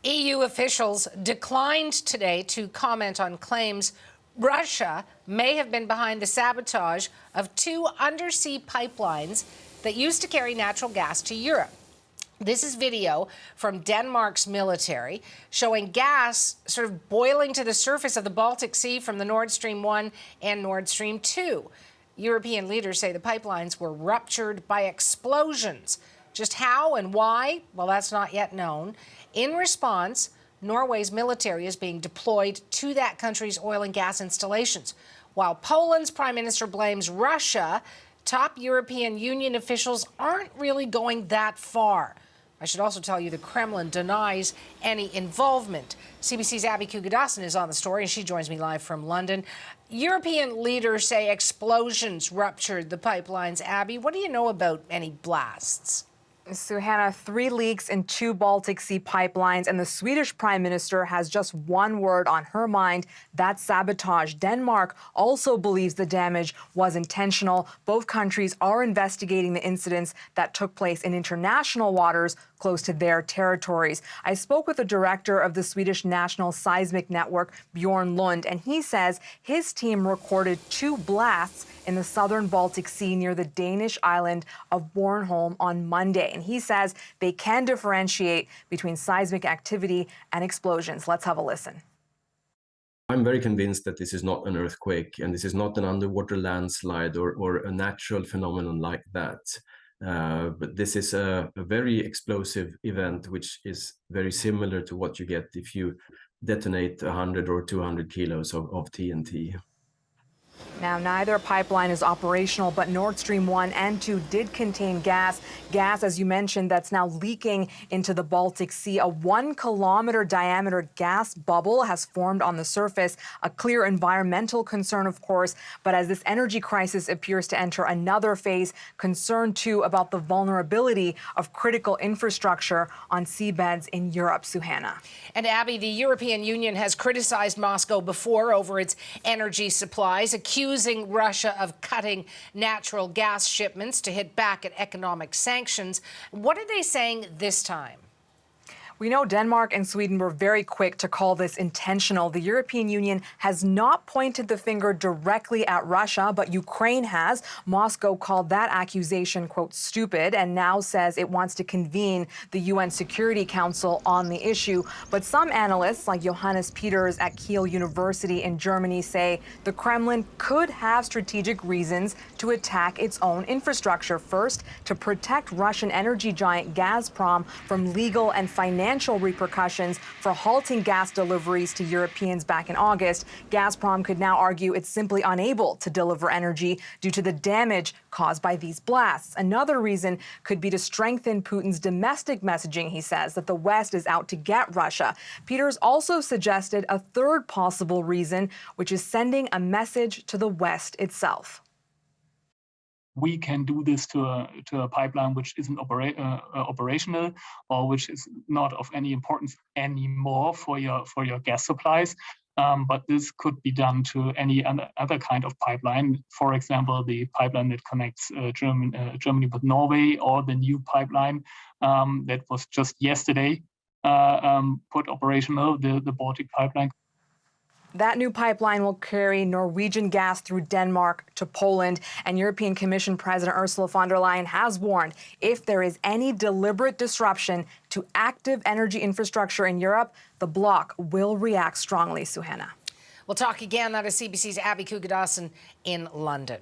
EU officials declined today to comment on claims Russia may have been behind the sabotage of two undersea pipelines that used to carry natural gas to Europe. This is video from Denmark's military showing gas sort of boiling to the surface of the Baltic Sea from the Nord Stream 1 and Nord Stream 2. European leaders say the pipelines were ruptured by explosions. Just how and why? Well, that's not yet known. In response, Norway's military is being deployed to that country's oil and gas installations. While Poland's prime minister blames Russia, top European Union officials aren't really going that far. I should also tell you the Kremlin denies any involvement. CBC's Abby Kugadassin is on the story, and she joins me live from London. European leaders say explosions ruptured the pipelines. Abby, what do you know about any blasts? Suhanna, 3 leaks in 2 Baltic Sea pipelines, and the Swedish Prime Minister has just one word on her mind, that's sabotage. Denmark also believes the damage was intentional. Both countries are investigating the incidents that took place in international waters close to their territories. I spoke with the director of the Swedish National Seismic Network, Bjorn Lund, and he says his team recorded 2 blasts in the southern Baltic Sea near the Danish island of Bornholm on Monday. And he says they can differentiate between seismic activity and explosions. Let's have a listen. I'm very convinced that this is not an earthquake and this is not an underwater landslide or a natural phenomenon like that. But this is a very explosive event, which is very similar to what you get if you detonate 100 or 200 kilos of TNT. Now, neither pipeline is operational, but Nord Stream 1 and 2 did contain gas. Gas, as you mentioned, that's now leaking into the Baltic Sea. A 1-kilometer diameter gas bubble has formed on the surface. A clear environmental concern, of course. But as this energy crisis appears to enter another phase, concern, too, about the vulnerability of critical infrastructure on seabeds in Europe. Suhanna. And Abby, the European Union has criticized Moscow before over its energy supplies, accusing Russia of cutting natural gas shipments to hit back at economic sanctions. What are they saying this time? We know Denmark and Sweden were very quick to call this intentional. The European Union has not pointed the finger directly at Russia, but Ukraine has. Moscow called that accusation, quote, stupid, and now says it wants to convene the UN Security Council on the issue. But some analysts, like Johannes Peters at Kiel University in Germany, say the Kremlin could have strategic reasons to attack its own infrastructure. First, to protect Russian energy giant Gazprom from legal and financial repercussions for halting gas deliveries to Europeans back in August. Gazprom could now argue it's simply unable to deliver energy due to the damage caused by these blasts. Another reason could be to strengthen Putin's domestic messaging, he says, that the West is out to get Russia. Peters also suggested a third possible reason, which is sending a message to the West itself. We can do this to a pipeline which isn't operational or which is not of any importance anymore for your gas supplies. But this could be done to any other kind of pipeline. For example, the pipeline that connects Germany with Norway, or the new pipeline that was just yesterday put operational, the Baltic pipeline. That new pipeline will carry Norwegian gas through Denmark to Poland. And European Commission President Ursula von der Leyen has warned if there is any deliberate disruption to active energy infrastructure in Europe, the bloc will react strongly. Suhanna. We'll talk again. That is CBC's Abby Kugadassin in London.